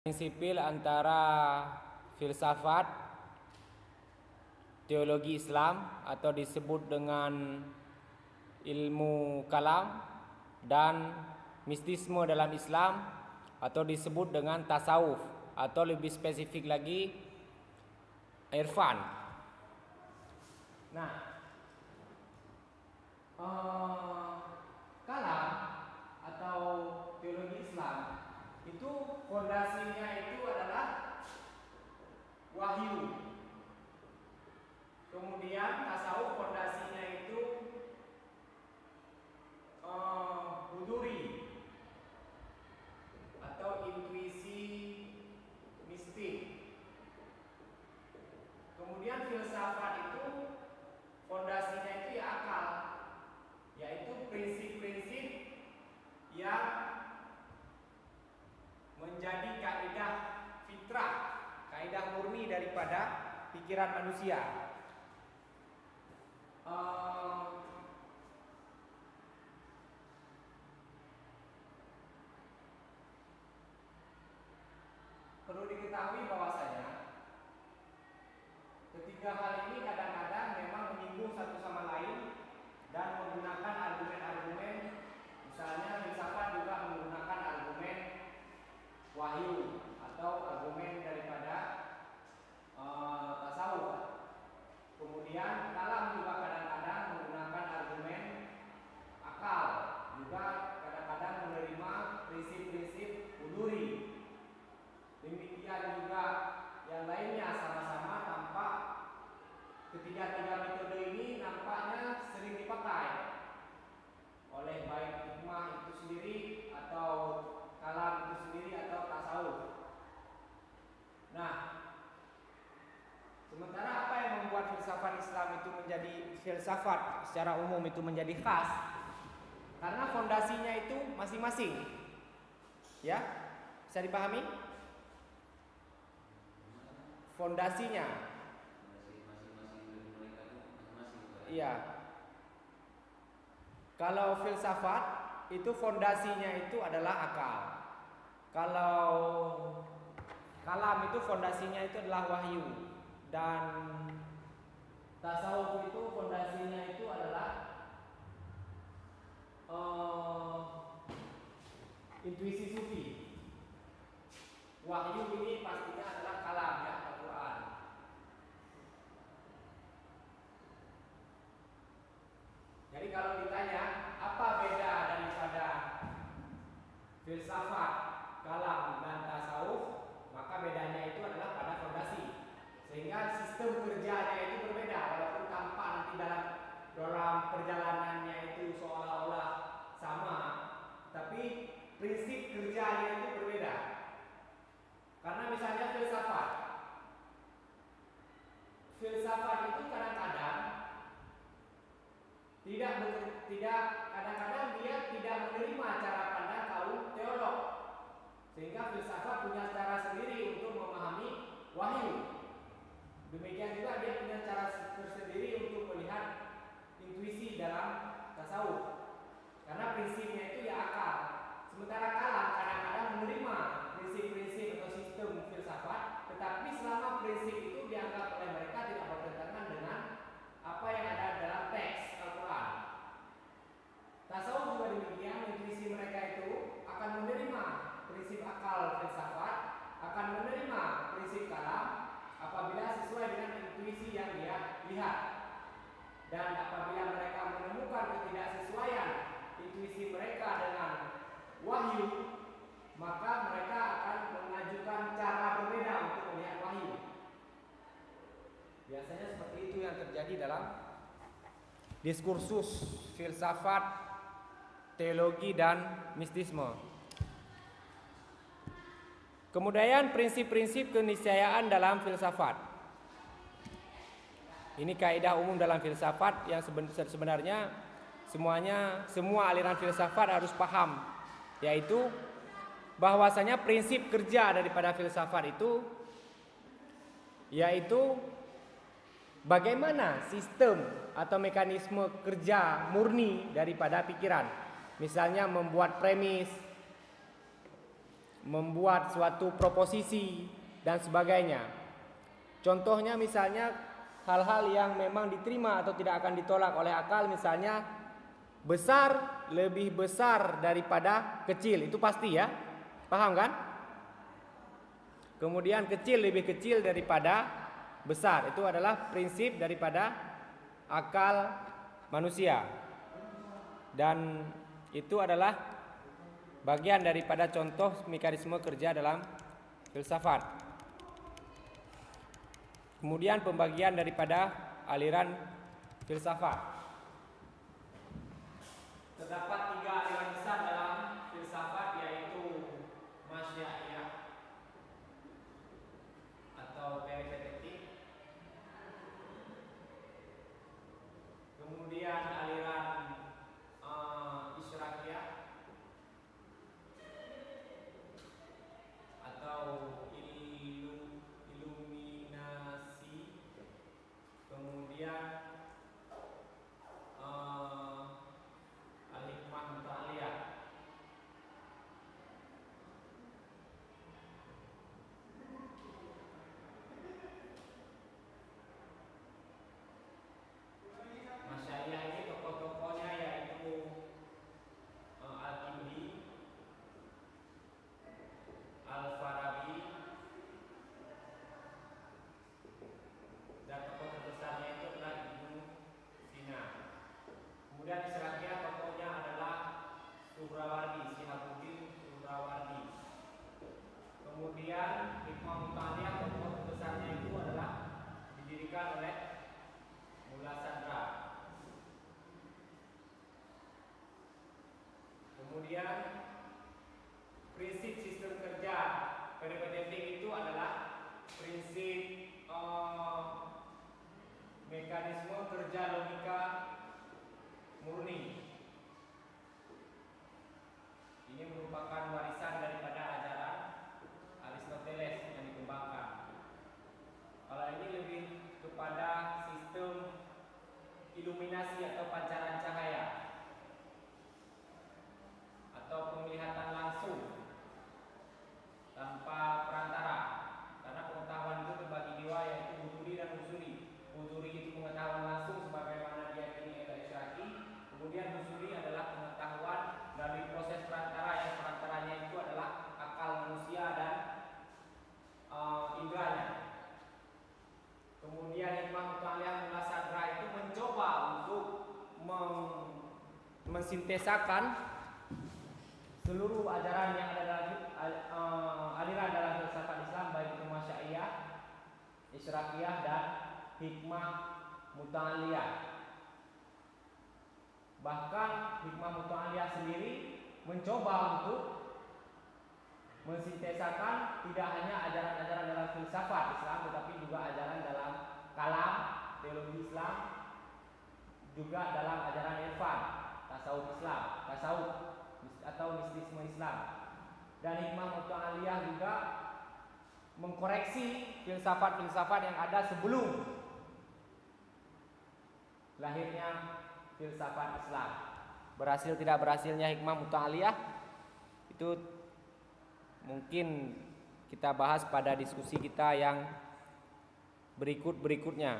Prinsipil antara filsafat, teologi Islam atau disebut dengan ilmu kalam, dan mistisme dalam Islam atau disebut dengan tasawuf, atau lebih spesifik lagi irfan. Nah, kalam atau teologi Islam itu fondasinya itu adalah wahyu. Kemudian tasawuf fondasinya itu huduri atau intuisi mistik. Kemudian filsafat itu fondasinya itu ya akal, yaitu prinsip-prinsip yang menjadi kaidah fitrah, kaidah murni daripada pikiran manusia. Perlu diketahui bahwasanya ketiga hal ini kadang-kadang memang menyinggung satu sama lain dan menggunakan argumen-argumen. Misalnya filsafat juga menggunakan argumen wahyu atau argumen daripada tasawuf. Kemudian kalam juga kadang-kadang menggunakan argumen akal, juga kadang-kadang menerima prinsip-prinsip huduri. Demikian juga yang lainnya, sama-sama tampak ketiga-tiga metode ini nampaknya sering dipakai oleh baik hikmah itu sendiri atau kalam itu sendiri atau tasawuf. Nah, sementara apa yang membuat filsafat Islam itu menjadi filsafat secara umum itu menjadi khas? Karena fondasinya itu masing-masing. Ya, bisa dipahami? Fondasinya. Iya. Kalau filsafat itu fondasinya itu adalah akal. Kalau kalam itu fondasinya itu adalah wahyu, dan tasawuf itu fondasinya itu adalah intuisi sufi. Wahyu ini pastinya adalah kalam, ya, Al-Quran. Jadi kalau ditanya apa beda daripada filsafat, kalam, dan tasawuf, maka bedanya itu adalah pada fondasi. Sehingga sistem kerjanya itu berbeda, walaupun tampak nanti dalam perjalanannya itu seolah-olah sama, tapi prinsip kerjanya itu berbeda. Karena misalnya filsafat itu kadang-kadang kadang-kadang dia tidak menerima cara pandang kaum teolog, sehingga filsafat punya cara sendiri untuk memahami wahyu. Demikian juga dia punya cara tersendiri untuk melihat intuisi dalam tasawuf, karena prinsipnya itu ya akal. Sementara kalam kadang-kadang menerima prinsip-prinsip atau sistem filsafat, tetapi selama prinsip itu dianggap oleh mereka tidak bertentangan dengan apa yang ada dalam teks Al-Quran. Tasawuf juga demikian, intuisi mereka itu akan menerima prinsip akal filsafat, akan menerima prinsip kalam apabila sesuai dengan intuisi yang dia lihat. Dan apabila mereka menemukan ketidaksesuaian intuisi mereka dengan wahyu, maka mereka akan mengajukan cara berbeda untuk melihat wahyu. Biasanya seperti itu yang terjadi dalam diskursus filsafat, teologi, dan mistisme. Kemudian prinsip-prinsip keniscayaan dalam filsafat. Ini kaidah umum dalam filsafat yang sebenarnya semua aliran filsafat harus paham, yaitu bahwasanya prinsip kerja daripada filsafat itu yaitu bagaimana sistem atau mekanisme kerja murni daripada pikiran. Misalnya membuat premis, membuat suatu proposisi dan sebagainya. Contohnya misalnya hal-hal yang memang diterima atau tidak akan ditolak oleh akal, misalnya besar lebih besar daripada kecil, itu pasti ya, paham kan? Kemudian kecil lebih kecil daripada besar, itu adalah prinsip daripada akal manusia. Dan itu adalah bagian daripada contoh mekanisme kerja dalam filsafat. Kemudian pembagian daripada aliran filsafat. Terdapat 3 aliran besar dalam filsafat, yaitu Masyaiyah atau peripatetik, kemudian aliran Isyraqiyah atau iluminasi, kemudian al-hikmah muta'aliyah. Masyaiyah ini tokoh-tokohnya yaitu Al-Kindi, Al-Farabi, dan tokoh terbesarnya itu adalah Ibnu Sina. Kemudian Isyraqiyah tokohnya adalah Suhrawardi, Syihabuddin Suhrawardi. Kemudian Hikmah Muta'aliyah tokoh terbesarnya itu adalah didirikan oleh Mullah Sadra. Kemudian prinsip sistem kerja peripatetik itu adalah prinsip mekanisme kerja logika murni. Ini merupakan warisan daripada ajaran Aristoteles yang dikembangkan. Kalau ini lebih kepada sistem iluminasi atau pancaran cahaya atau penglihatan langsung tanpa perantara, karena pengetahuan itu terbagi dua, yaitu huduri dan husuri. Huduri itu pengetahuan langsung sebagaimana diyakini oleh Isyraqi. Kemudian husuri adalah pengetahuan dari proses perantara, yang perantaranya itu adalah akal manusia dan indranya. Kemudian Hikmah Muta'aliyah Mullah Sadra itu mencoba untuk mensintesakan seluruh ajaran yang ada dalam aliran dalam filsafat Islam, baik itu Masyaiyah, Isyraqiyah, dan Hikmah Muta'aliyah. Bahkan Hikmah Muta'aliyah sendiri mencoba untuk mensintesakan tidak hanya ajaran-ajaran dalam filsafat Islam, tetapi juga ajaran dalam kalam, teologi Islam, juga dalam ajaran irfan, tasawuf Islam, tasawuf atau mistisme Islam. Dan Hikmah Muta'aliyah juga mengkoreksi filsafat-filsafat yang ada sebelum lahirnya filsafat Islam. Berhasil tidak berhasilnya Hikmah Muta'aliyah itu mungkin kita bahas pada diskusi kita yang berikut-berikutnya.